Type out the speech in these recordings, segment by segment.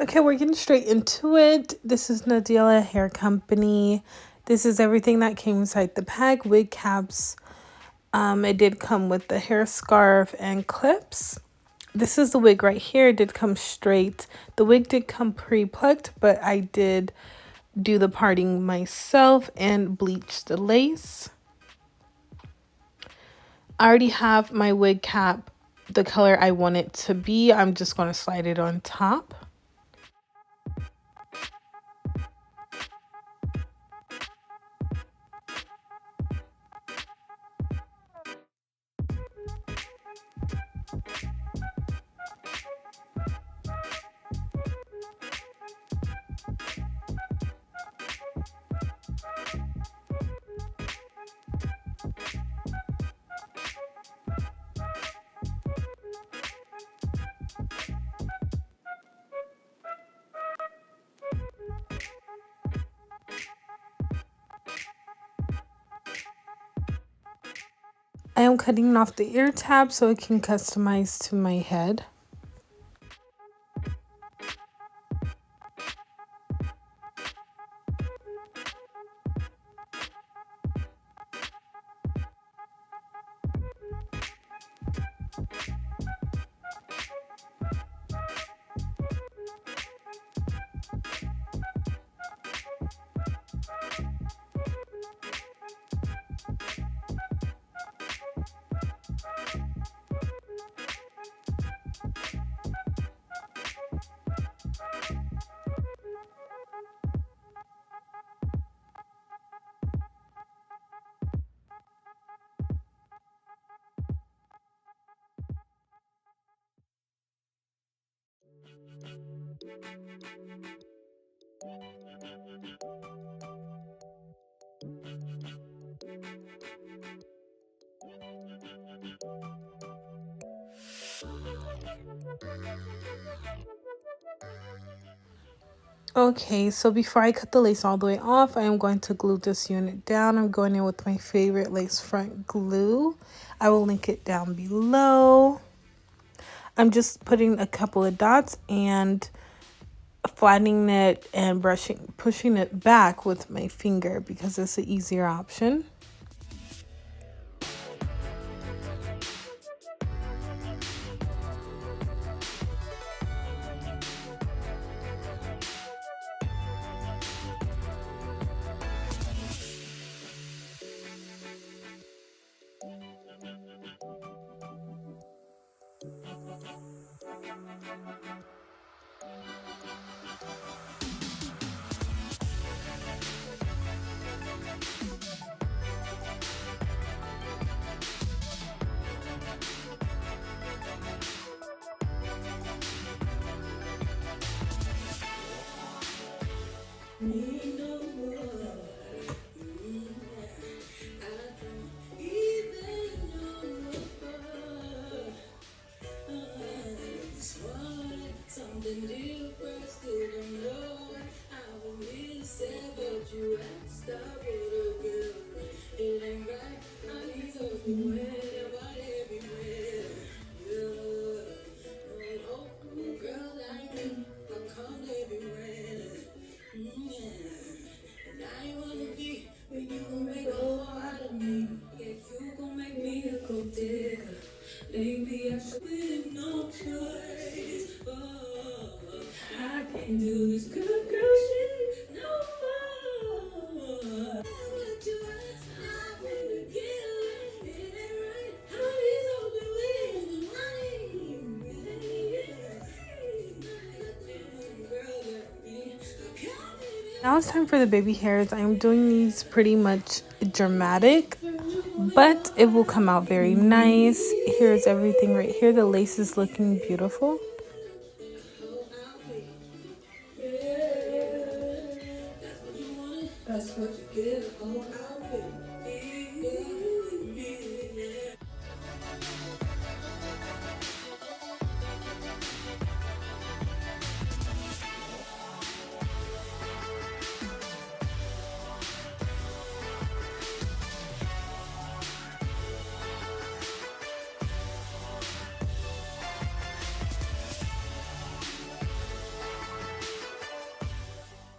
Okay, we're getting straight into it. This is Nadula Hair Company. This is everything that came inside the bag. Wig caps. It did come with the hair scarf and clips. This is the wig right here. It did come straight. The wig did come pre-plucked, but I did do the parting myself and bleach the lace. I already have my wig cap the color I want it to be. I'm just going to slide it on top. I am cutting off the ear tab so it can customize to my head. Okay, so before I cut the lace all the way off, I am going to glue this unit down. I'm going in with my favorite lace front glue. I will link it down below. I'm just putting a couple of dots and flattening it and pushing it back with my finger because it's the easier option. Now it's time for the baby hairs. I'm doing these pretty much dramatic, but it will come out very nice. Here's everything right here. The lace is looking beautiful. That's what you get.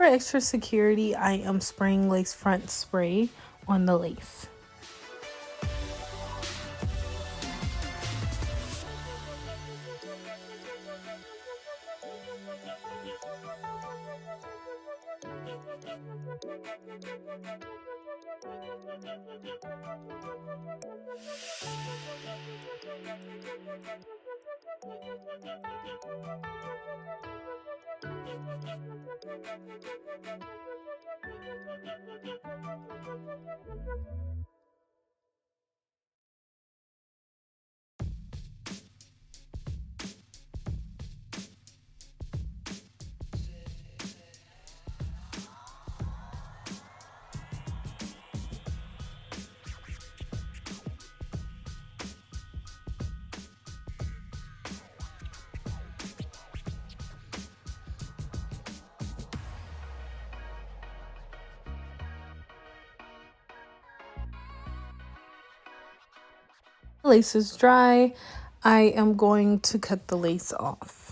For extra security, I am spraying lace front spray on the lace. Lace is dry. I am going to cut the lace off.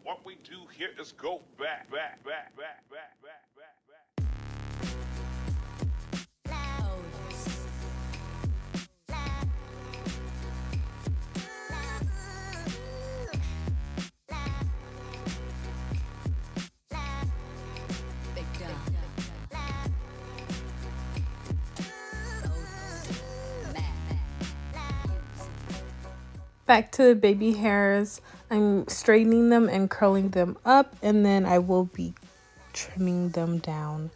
What we do here is go back. Back to the baby hairs. I'm straightening them and curling them up, and then I will be trimming them down.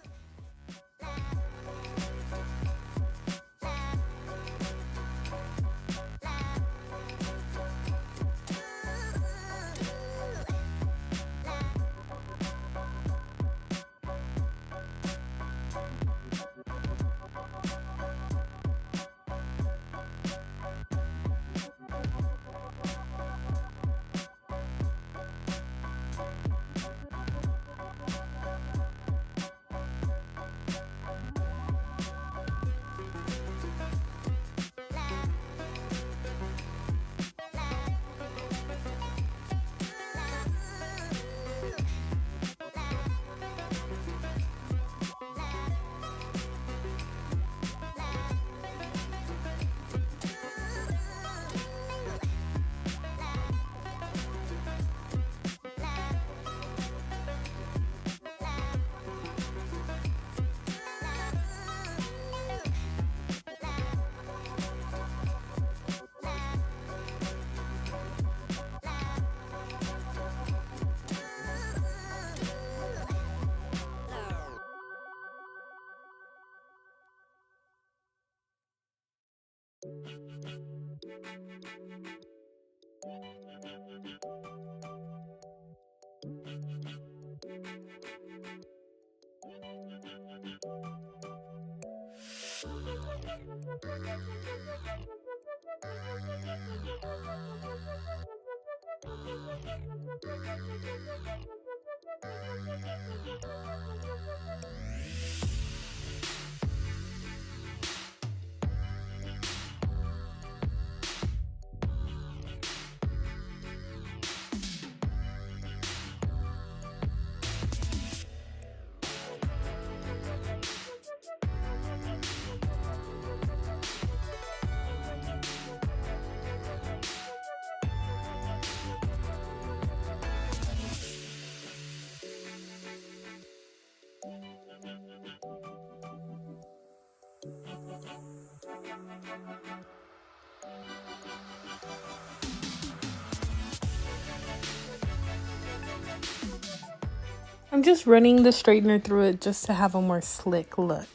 I'm just running the straightener through it just to have a more slick look.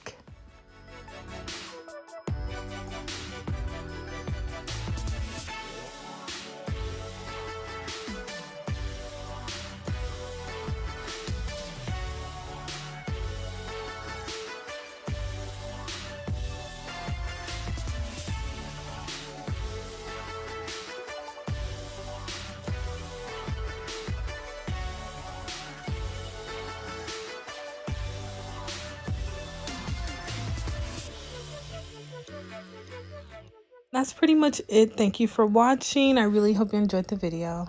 That's pretty much it. Thank you for watching. I really hope you enjoyed the video.